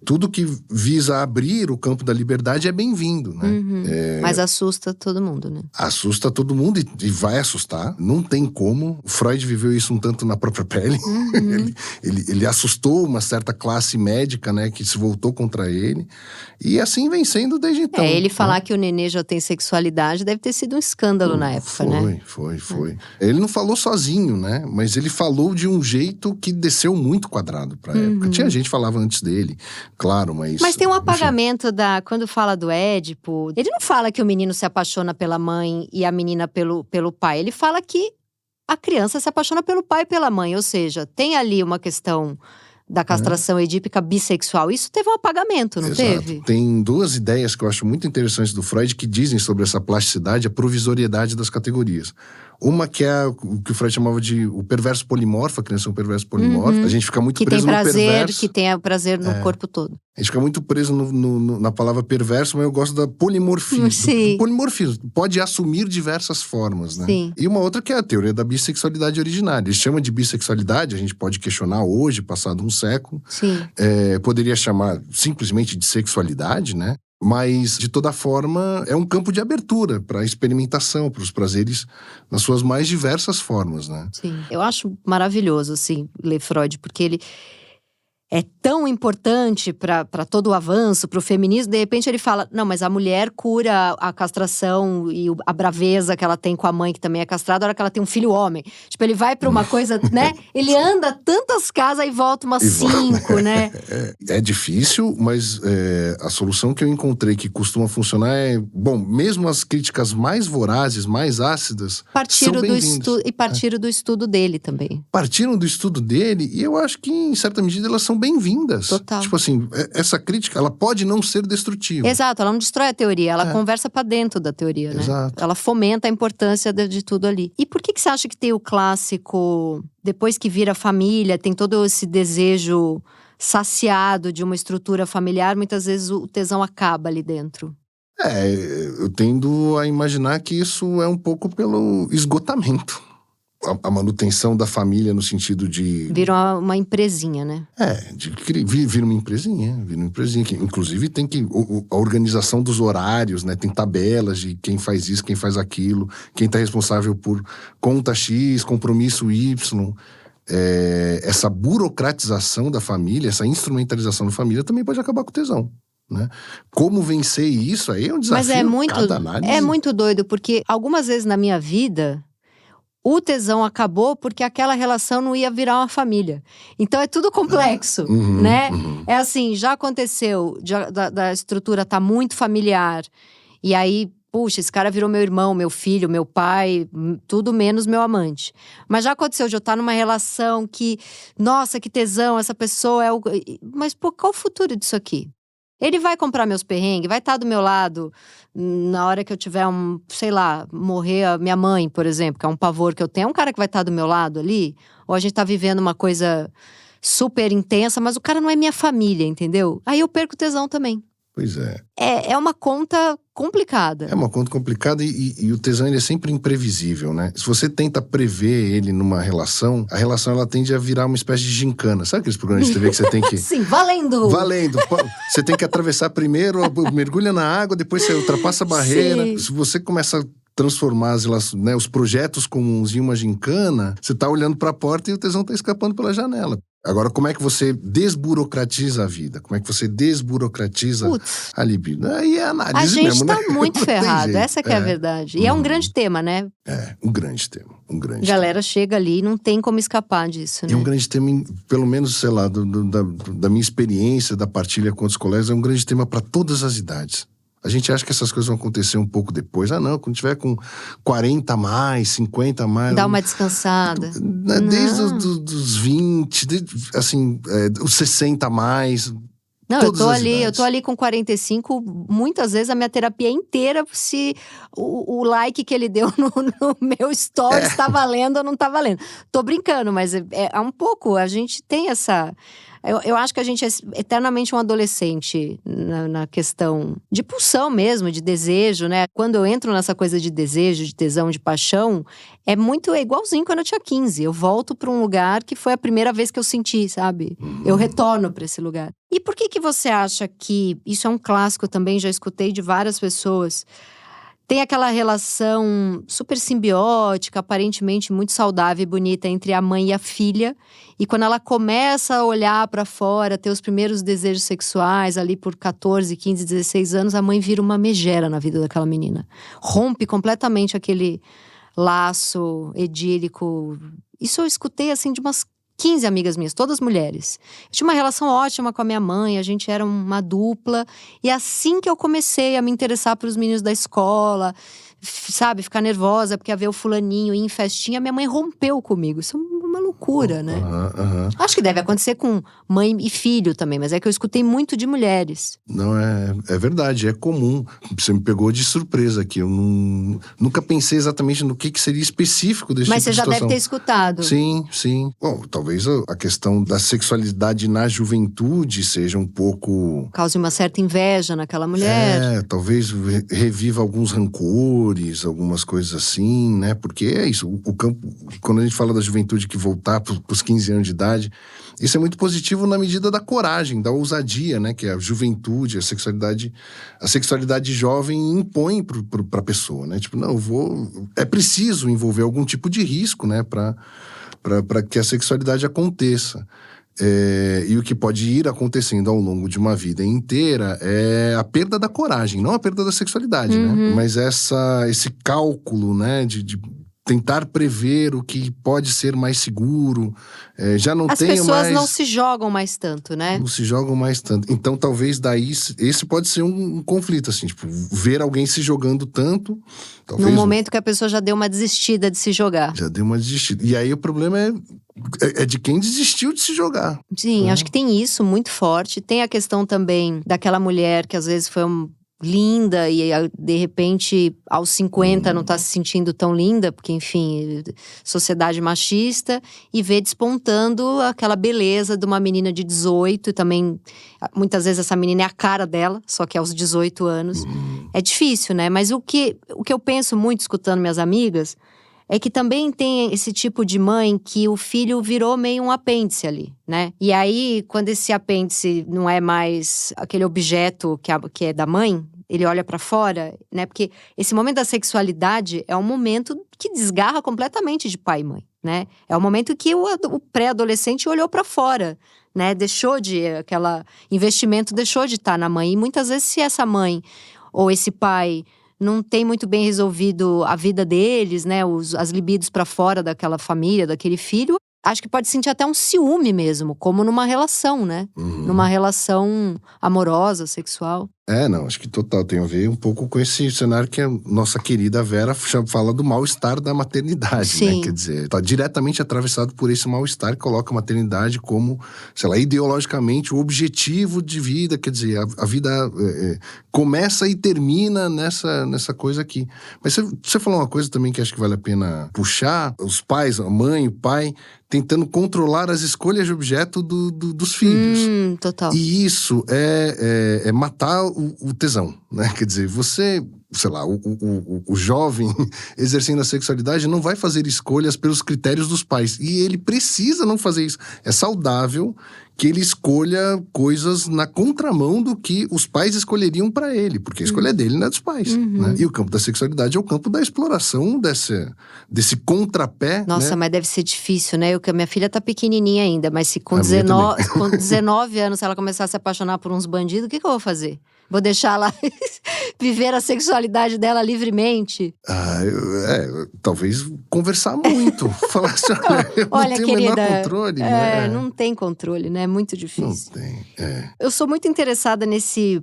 Tudo que visa abrir o campo da liberdade é bem-vindo, né? Mas assusta todo mundo, né? Assusta todo mundo e vai assustar. Não tem como. O Freud viveu isso um tanto na própria pele. Ele assustou uma uma certa classe médica, né, que se voltou contra ele. E assim vem sendo desde então. Ele falar que o nenê já tem sexualidade deve ter sido um escândalo na época, né? Foi. Ele não falou sozinho, né? Mas ele falou de um jeito que desceu muito quadrado pra época. Tinha gente que falava antes dele, claro, mas… Mas tem um apagamento quando fala do Édipo, ele não fala que o menino se apaixona pela mãe e a menina pelo pai. Ele fala que a criança se apaixona pelo pai e pela mãe. Ou seja, tem ali uma questão da castração edípica bissexual. Isso teve um apagamento, não teve? Tem duas ideias que eu acho muito interessantes do Freud que dizem sobre essa plasticidade, a provisoriedade das categorias. Uma que é o que o Freud chamava de o perverso polimorfo, a criança é um perverso polimorfo. A gente fica muito preso no perverso. Que tem prazer no corpo todo. A gente fica muito preso na palavra perverso, mas eu gosto da polimorfismo. Sim. Do polimorfismo. Pode assumir diversas formas, né? Sim. E uma outra que é a teoria da bissexualidade originária. Eles chamam de bissexualidade, a gente pode questionar hoje, passado um século. Sim. Poderia chamar simplesmente de sexualidade, né? Mas, de toda forma, é um campo de abertura para a experimentação, para os prazeres nas suas mais diversas formas, né? Sim. Eu acho maravilhoso, assim, ler Freud, porque ele é tão importante para todo o avanço, para o feminismo. De repente ele fala, não, mas a mulher cura a castração e a braveza que ela tem com a mãe, que também é castrada, na hora que ela tem um filho homem. Tipo, ele vai para uma coisa, né? Ele anda tantas casas e volta umas 5, né? É difícil, mas a solução que eu encontrei que costuma funcionar é… Bom, mesmo as críticas mais vorazes, mais ácidas, partiram são bem-vindas. E partiram do estudo dele também. Partiram do estudo dele e eu acho que, em certa medida, elas são bem-vindas. Total. Tipo assim, essa crítica, ela pode não ser destrutiva. Exato, ela não destrói a teoria, ela conversa pra dentro da teoria, né? Exato. Ela fomenta a importância de tudo ali. E por que você acha que tem o clássico, depois que vira família, tem todo esse desejo saciado de uma estrutura familiar, muitas vezes o tesão acaba ali dentro? Eu tendo a imaginar que isso é um pouco pelo esgotamento. A manutenção da família no sentido de… Vira uma empresinha, né? Vira uma empresinha. Que, inclusive, tem que… A organização dos horários, né? Tem tabelas de quem faz isso, quem faz aquilo. Quem tá responsável por conta X, compromisso Y. Essa burocratização da família, essa instrumentalização da família também pode acabar com o tesão, né? Como vencer isso aí é um desafio. Mas é muito doido, porque algumas vezes na minha vida… O tesão acabou porque aquela relação não ia virar uma família. Então é tudo complexo, né? É assim, já aconteceu da estrutura tá muito familiar. E aí, puxa, esse cara virou meu irmão, meu filho, meu pai, tudo menos meu amante. Mas já aconteceu de eu estar numa relação que, nossa, que tesão, essa pessoa é o… Mas, pô, qual o futuro disso aqui? Ele vai comprar meus perrengues, vai estar do meu lado na hora que eu tiver sei lá, morrer a minha mãe, por exemplo, que é um pavor que eu tenho. É um cara que vai estar do meu lado ali, ou a gente tá vivendo uma coisa super intensa, mas o cara não é minha família, entendeu? Aí eu perco o tesão também. Pois é. É uma conta complicada. É uma conta complicada e o tesão ele é sempre imprevisível, né? Se você tenta prever ele numa relação, a relação ela tende a virar uma espécie de gincana. Sabe aqueles programas de TV que você tem que… Sim, valendo! Valendo! Você tem que atravessar primeiro, mergulha na água, depois você ultrapassa a barreira. Sim. Se você começa a transformar os projetos comuns em uma gincana, você tá olhando para a porta e o tesão tá escapando pela janela. Agora, como é que você desburocratiza a vida? Como é que você desburocratiza a libido? Aí é análise mesmo, né? A gente tá muito ferrado, essa que é a verdade. E é um grande tema, né? Um grande tema. Galera chega ali e não tem como escapar disso, né? É um grande tema, pelo menos, sei lá, da minha experiência, da partilha com outros colegas, é um grande tema para todas as idades. A gente acha que essas coisas vão acontecer um pouco depois. Não, quando tiver com 40 a mais, 50 a mais… Dá uma descansada. Desde os 20, os 60 a mais… Não, eu tô ali com 45, muitas vezes a minha terapia inteira, se o like que ele deu no meu stories tá valendo ou não tá valendo. Tô brincando, mas é um pouco, a gente tem essa… Eu acho que a gente é eternamente um adolescente na questão de pulsão mesmo, de desejo, né? Quando eu entro nessa coisa de desejo, de tesão, de paixão, é igualzinho quando eu tinha 15. Eu volto pra um lugar que foi a primeira vez que eu senti, sabe? Eu retorno pra esse lugar. E por que você acha que… Isso é um clássico também, já escutei de várias pessoas… Tem aquela relação super simbiótica, aparentemente muito saudável e bonita entre a mãe e a filha. E quando ela começa a olhar para fora, ter os primeiros desejos sexuais ali por 14, 15, 16 anos, a mãe vira uma megera na vida daquela menina. Rompe completamente aquele laço idílico. Isso eu escutei assim de umas 15 amigas minhas, todas mulheres. Eu tinha uma relação ótima com a minha mãe, a gente era uma dupla. E assim que eu comecei a me interessar pelos meninos da escola, sabe, ficar nervosa porque ia ver o fulaninho ir em festinha, minha mãe rompeu comigo. Isso é uma loucura, né? Acho que deve acontecer com mãe e filho também, mas é que eu escutei muito de mulheres. Não, é verdade, é comum. Você me pegou de surpresa aqui. Eu nunca pensei exatamente no que seria específico desse Mas tipo você de já situação. deve ter escutado. Sim, sim. Bom, talvez a questão da sexualidade na juventude seja um pouco… Cause uma certa inveja naquela mulher. Talvez reviva alguns rancores, algumas coisas assim, né? Porque é isso, o campo… Quando a gente fala da juventude que voltar para os 15 anos de idade, isso é muito positivo na medida da coragem, da ousadia, né? Que a juventude, a sexualidade jovem impõe para a pessoa, né? Tipo, não, é preciso envolver algum tipo de risco, né? Para que a sexualidade aconteça. E o que pode ir acontecendo ao longo de uma vida inteira é a perda da coragem, não a perda da sexualidade, né? Mas esse cálculo, né? De tentar prever o que pode ser mais seguro, já não As tenha mais… pessoas não se jogam mais tanto, né? Não se jogam mais tanto. Então, talvez daí, esse pode ser um conflito, assim, tipo, ver alguém se jogando tanto… No momento que a pessoa já deu uma desistida de se jogar. Já deu uma desistida. E aí o problema é de quem desistiu de se jogar. Sim, acho que tem isso muito forte. Tem a questão também daquela mulher que às vezes foi linda e de repente aos 50 não tá se sentindo tão linda, porque enfim, sociedade machista, e vê despontando aquela beleza de uma menina de 18 e também, muitas vezes essa menina é a cara dela, só que aos 18 anos. É difícil, né? Mas o que eu penso muito escutando minhas amigas é que também tem esse tipo de mãe que o filho virou meio um apêndice ali, né? E aí, quando esse apêndice não é mais aquele objeto que é da mãe, ele olha pra fora, né? Porque esse momento da sexualidade é um momento que desgarra completamente de pai e mãe, né? É o momento que o pré-adolescente olhou pra fora, né? Aquele investimento deixou de estar na mãe. E muitas vezes, se essa mãe ou esse pai não tem muito bem resolvido a vida deles, né? As libidos pra fora daquela família, daquele filho, acho que pode sentir até um ciúme mesmo, como numa relação, né? Numa relação amorosa, sexual. Não, acho que total tem a ver um pouco com esse cenário que a nossa querida Vera fala do mal-estar da maternidade, Sim. né? Quer dizer, tá diretamente atravessado por esse mal-estar que coloca a maternidade como, sei lá, ideologicamente o objetivo de vida, quer dizer, a vida começa e termina nessa coisa aqui. Mas você falou uma coisa também que acho que vale a pena puxar, os pais, a mãe, o pai, tentando controlar as escolhas de objeto dos filhos. Total. E isso é matar o tesão, né? Quer dizer, você, sei lá, o jovem exercendo a sexualidade não vai fazer escolhas pelos critérios dos pais. E ele precisa não fazer isso. É saudável que ele escolha coisas na contramão do que os pais escolheriam pra ele. Porque a escolha é dele, não é dos pais. Né? E o campo da sexualidade é o campo da exploração desse contrapé. Nossa, né? mas deve ser difícil, né? Minha filha tá pequenininha ainda, mas se com 19 anos ela começar a se apaixonar por uns bandidos, o que eu vou fazer? Vou deixar ela viver a sexualidade dela livremente? Talvez conversar muito. Falar assim, olha, não tem querida, o menor controle, né? Não tem controle, né? É muito difícil. Não tem, Eu sou muito interessada nesse…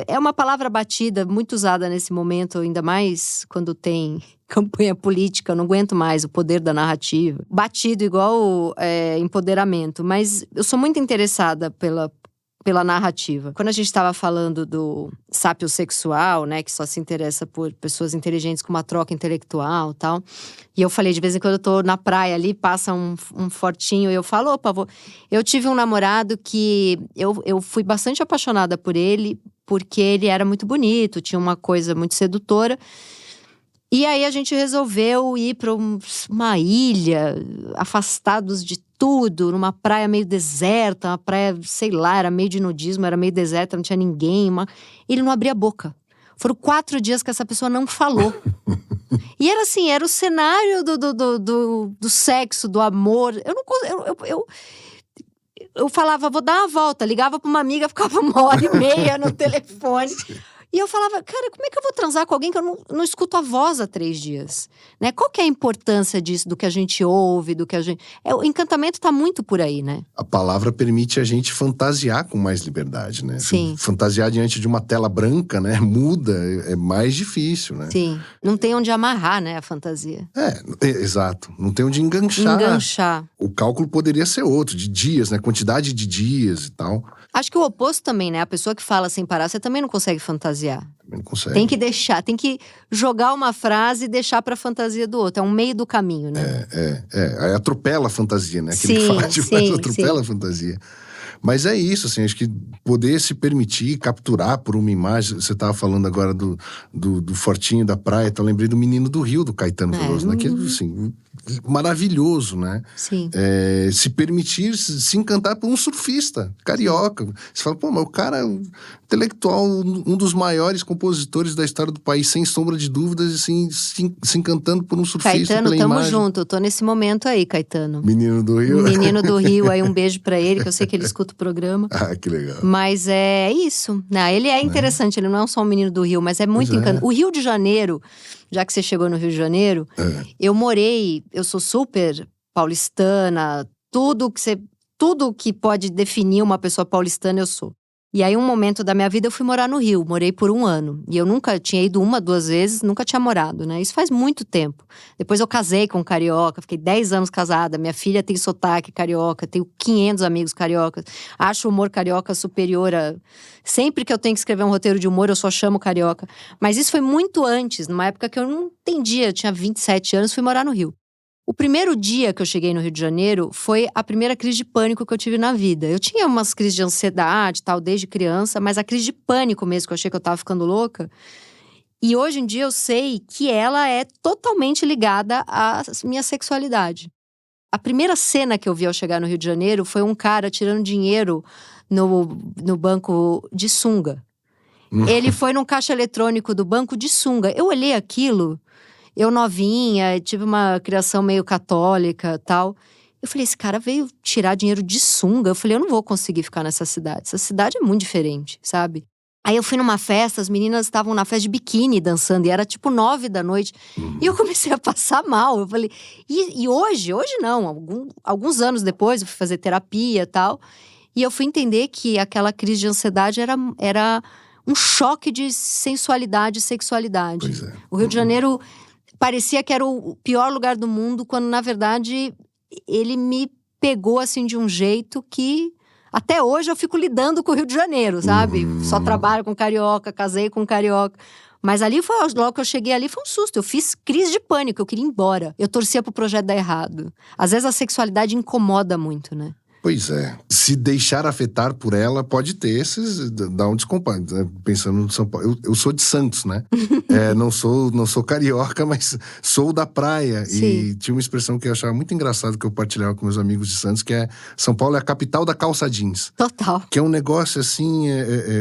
é uma palavra batida, muito usada nesse momento, ainda mais quando tem campanha política. Eu não aguento mais o poder da narrativa. Batido igual empoderamento. Mas eu sou muito interessada pela narrativa. Quando a gente estava falando do sapiosexual, né, que só se interessa por pessoas inteligentes com uma troca intelectual e tal, e eu falei, de vez em quando eu tô na praia ali, passa um fortinho, e eu falo, opa, eu tive um namorado que eu fui bastante apaixonada por ele, porque ele era muito bonito, tinha uma coisa muito sedutora. E aí a gente resolveu ir para uma ilha, afastados de tudo, numa praia meio deserta, uma praia, sei lá, era meio de nudismo, era meio deserta, não tinha ninguém. Ele não abria a boca. Foram 4 dias que essa pessoa não falou. E era assim, era o cenário do sexo, do amor. Eu falava, vou dar uma volta. Ligava pra uma amiga, ficava 1h30 no telefone. E eu falava, cara, como é que eu vou transar com alguém que eu não escuto a voz há 3 dias? Né? Qual que é a importância disso, do que a gente ouve, do que a gente… o encantamento tá muito por aí, né? A palavra permite a gente fantasiar com mais liberdade, né? Sim. Fantasiar diante de uma tela branca, né? Muda, é mais difícil, né? Sim. Não tem onde amarrar, né, a fantasia. Exato. Não tem onde enganchar. Enganchar. O cálculo poderia ser outro, de dias, né? Quantidade de dias e tal. Acho que o oposto também, né? A pessoa que fala sem parar, você também não consegue fantasiar. Também não consegue. Tem que deixar, tem que jogar uma frase e deixar pra fantasia do outro. É um meio do caminho, né? Aí atropela a fantasia, né? Aquele que fala demais atropela a fantasia. Mas é isso, assim, acho que poder se permitir capturar por uma imagem. Você estava falando agora do Fortinho da praia, então eu lembrei do Menino do Rio, do Caetano Veloso, né? Que, assim, maravilhoso, né? Sim. Se permitir se encantar por um surfista carioca. Você fala, pô, mas o cara intelectual, um dos maiores compositores da história do país, sem sombra de dúvidas, assim, se encantando por um surfista. Caetano, pela tamo imagem. junto. Eu tô nesse momento aí, Caetano. Menino do Rio. Menino do Rio, aí um beijo pra ele, que eu sei que ele escuta o programa. Ah, que legal. Mas é isso. Não, ele é interessante, ele não é só um menino do Rio, mas é muito encantador. O Rio de Janeiro, já que você chegou no Rio de Janeiro, eu sou super paulistana, tudo que pode definir uma pessoa paulistana eu sou. E aí, um momento da minha vida, eu fui morar no Rio. Morei por 1 ano. E eu nunca tinha ido 1, 2 vezes, nunca tinha morado, né? Isso faz muito tempo. Depois eu casei com um carioca, fiquei 10 anos casada. Minha filha tem sotaque carioca, tenho 500 amigos cariocas. Acho o humor carioca superior a… Sempre que eu tenho que escrever um roteiro de humor, eu só chamo carioca. Mas isso foi muito antes, numa época que eu não entendia. Eu tinha 27 anos, fui morar no Rio. O primeiro dia que eu cheguei no Rio de Janeiro foi a primeira crise de pânico que eu tive na vida. Eu tinha umas crises de ansiedade e tal, desde criança, mas a crise de pânico mesmo, que eu achei que eu tava ficando louca. E hoje em dia eu sei que ela é totalmente ligada à minha sexualidade. A primeira cena que eu vi ao chegar no Rio de Janeiro foi um cara tirando dinheiro no banco de sunga. Ele foi num caixa eletrônico do banco de sunga. Eu olhei aquilo… Eu novinha, tive uma criação meio católica e tal. Eu falei, esse cara veio tirar dinheiro de sunga. Eu falei, eu não vou conseguir ficar nessa cidade. Essa cidade é muito diferente, sabe? Aí eu fui numa festa, as meninas estavam na festa de biquíni dançando. E era tipo 9 da noite. E eu comecei a passar mal. Eu falei, e hoje não. Alguns anos depois eu fui fazer terapia e tal. E eu fui entender que aquela crise de ansiedade era um choque de sensualidade e sexualidade. Pois é. O Rio de Janeiro… Parecia que era o pior lugar do mundo, quando na verdade ele me pegou assim de um jeito que até hoje eu fico lidando com o Rio de Janeiro, sabe? Só trabalho com carioca, casei com carioca. Mas ali logo que eu cheguei ali foi um susto. Eu fiz crise de pânico, eu queria ir embora. Eu torcia pro projeto dar errado. Às vezes a sexualidade incomoda muito, né? Pois é. Se deixar afetar por ela, pode ter esses… Dá um descompasso, né? Pensando no São Paulo. Eu sou de Santos, né? Não sou carioca, mas sou da praia. Sim. E tinha uma expressão que eu achava muito engraçado, que eu partilhava com meus amigos de Santos, que é… São Paulo é a capital da calça jeans. Total. Que é um negócio assim…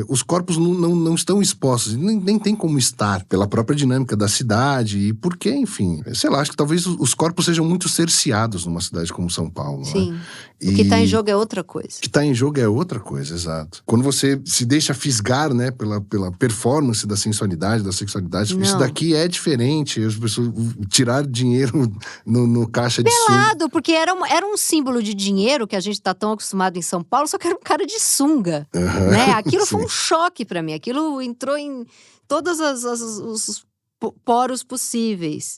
os corpos não estão expostos. Nem tem como estar, pela própria dinâmica da cidade. E porque, enfim… Sei lá, acho que talvez os corpos sejam muito cerceados numa cidade como São Paulo. Sim. Né? O que tá em jogo é outra coisa. O que tá em jogo é outra coisa, exato. Quando você se deixa fisgar, né, pela performance da sensualidade, da sexualidade, Não. isso daqui é diferente. As pessoas tirar dinheiro no caixa de sunga. Pelado, porque era um símbolo de dinheiro que a gente tá tão acostumado em São Paulo, só que era um cara de sunga, né? Aquilo foi um choque pra mim. Aquilo entrou em todos os poros possíveis.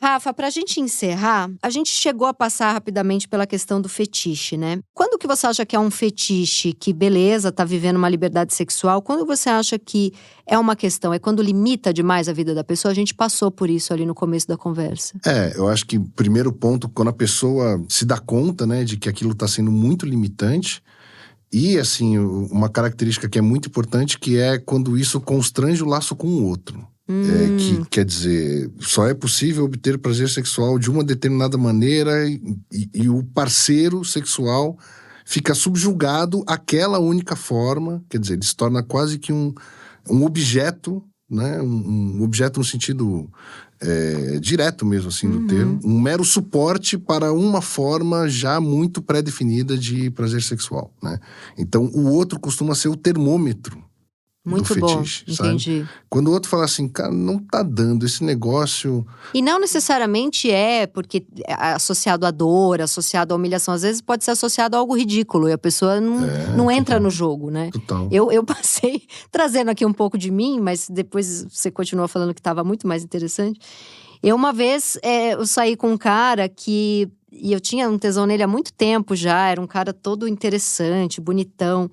Rafa, pra gente encerrar, a gente chegou a passar rapidamente pela questão do fetiche, né? Quando que você acha que é um fetiche, que beleza, tá vivendo uma liberdade sexual? Quando você acha que é uma questão, é quando limita demais a vida da pessoa? A gente passou por isso ali no começo da conversa. Eu acho que primeiro ponto, quando a pessoa se dá conta, né, de que aquilo tá sendo muito limitante. E, assim, uma característica que é muito importante, que é quando isso constrange o laço com o outro. Que quer dizer, só é possível obter prazer sexual de uma determinada maneira e o parceiro sexual fica subjugado àquela única forma, quer dizer, ele se torna quase que um objeto, né? Um objeto no sentido direto mesmo, assim, do termo. Um mero suporte para uma forma já muito pré-definida de prazer sexual, né? Então, o outro costuma ser o termômetro muito do bom, fetiche, sabe? entendi. Quando o outro fala assim, cara, não tá dando esse negócio... E não necessariamente porque é associado à dor, associado à humilhação. Às vezes pode ser associado a algo ridículo e a pessoa não entra no jogo, né? Total. Eu passei trazendo aqui um pouco de mim, mas depois você continua falando que estava muito mais interessante. Uma vez, eu saí com um cara e eu tinha um tesão nele há muito tempo já. Era um cara todo interessante, bonitão.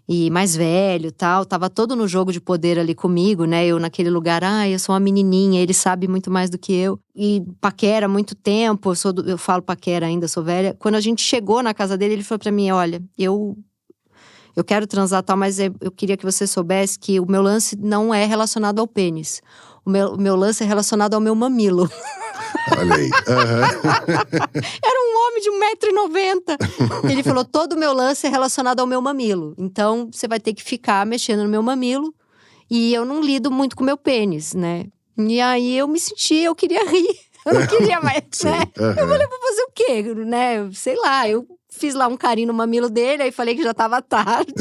E mais velho, tal, tava todo no jogo de poder ali comigo, né? Eu naquele lugar, eu sou uma menininha, ele sabe muito mais do que eu. E paquera há muito tempo, eu falo paquera ainda, sou velha. Quando a gente chegou na casa dele, ele falou pra mim, olha, eu quero transar tal, mas eu queria que você soubesse que o meu lance não é relacionado ao pênis. O meu lance é relacionado ao meu mamilo. Olha aí. Era um homem de 1,90 m. Ele falou, todo o meu lance é relacionado ao meu mamilo. Então, você vai ter que ficar mexendo no meu mamilo. E eu não lido muito com o meu pênis, né? E aí, eu queria rir. Eu não queria mais, né? Eu falei, vou fazer o quê, né? Sei lá, eu fiz lá um carinho no mamilo dele, aí falei que já estava tarde.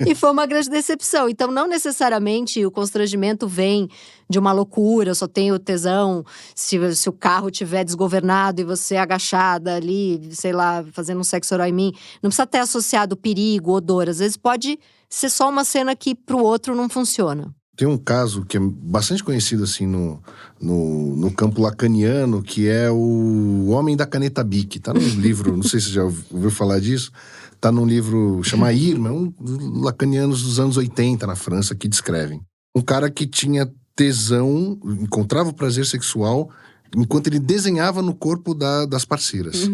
E foi uma grande decepção. Então, não necessariamente o constrangimento vem de uma loucura, eu só tenho tesão se o carro estiver desgovernado e você agachada ali, sei lá, fazendo um sexo oral em mim. Não precisa ter associado perigo, odor. Às vezes pode ser só uma cena que pro outro não funciona. Tem um caso que é bastante conhecido assim no campo lacaniano, que é o Homem da Caneta Bic. Tá num livro, não sei se você já ouviu falar disso, tá num livro chamado Irma, um dos lacanianos dos anos 80 na França, que descrevem. Um cara que tinha tesão, encontrava o prazer sexual enquanto ele desenhava no corpo das parceiras.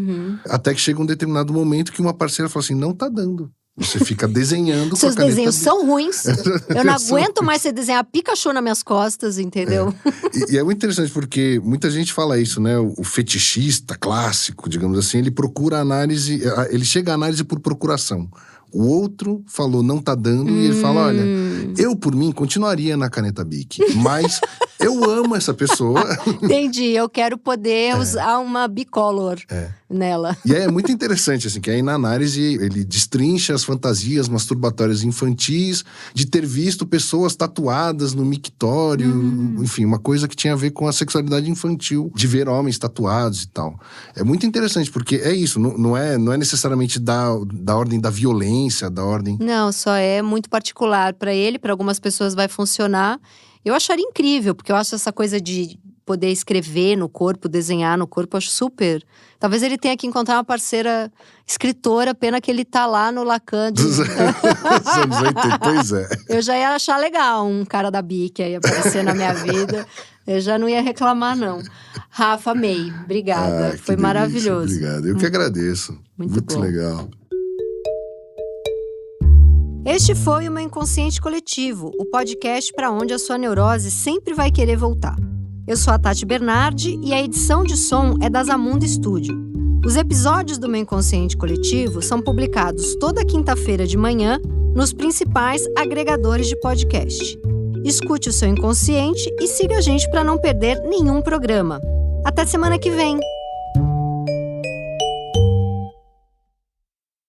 Até que chega um determinado momento que uma parceira fala assim, não tá dando. Você fica desenhando Seus com a caneta. desenhos são ruins. Eu não aguento mais você desenhar Pikachu nas minhas costas, entendeu? E é muito interessante porque muita gente fala isso, né? O fetichista clássico, digamos assim, ele procura análise, ele chega à análise por procuração. O outro falou, não tá dando, e ele fala, olha, eu por mim continuaria na Caneta Bic, mas eu amo essa pessoa. Entendi, eu quero poder usar uma bicolor nela. E é muito interessante, assim, que aí na análise ele destrincha as fantasias masturbatórias infantis de ter visto pessoas tatuadas no mictório, enfim, uma coisa que tinha a ver com a sexualidade infantil, de ver homens tatuados e tal. É muito interessante, porque é isso, não é necessariamente da ordem da violência, da ordem... Não, só é muito particular para ele, para algumas pessoas vai funcionar. Eu acharia incrível, porque eu acho essa coisa de poder escrever no corpo, desenhar no corpo, eu acho super. Talvez ele tenha que encontrar uma parceira escritora, pena que ele tá lá no Lacan. Dos anos 80, pois é. Eu já ia achar legal um cara da Bic aí aparecer na minha vida. Eu já não ia reclamar, não. Rafa, amei. Obrigada. Foi delícia, maravilhoso. Obrigado. Eu que agradeço. Muito legal. Este foi o Meu Inconsciente Coletivo, o podcast para onde a sua neurose sempre vai querer voltar. Eu sou a Tati Bernardi e a edição de som é da Zamunda Studio. Os episódios do Meu Inconsciente Coletivo são publicados toda quinta-feira de manhã nos principais agregadores de podcast. Escute o seu inconsciente e siga a gente para não perder nenhum programa. Até semana que vem!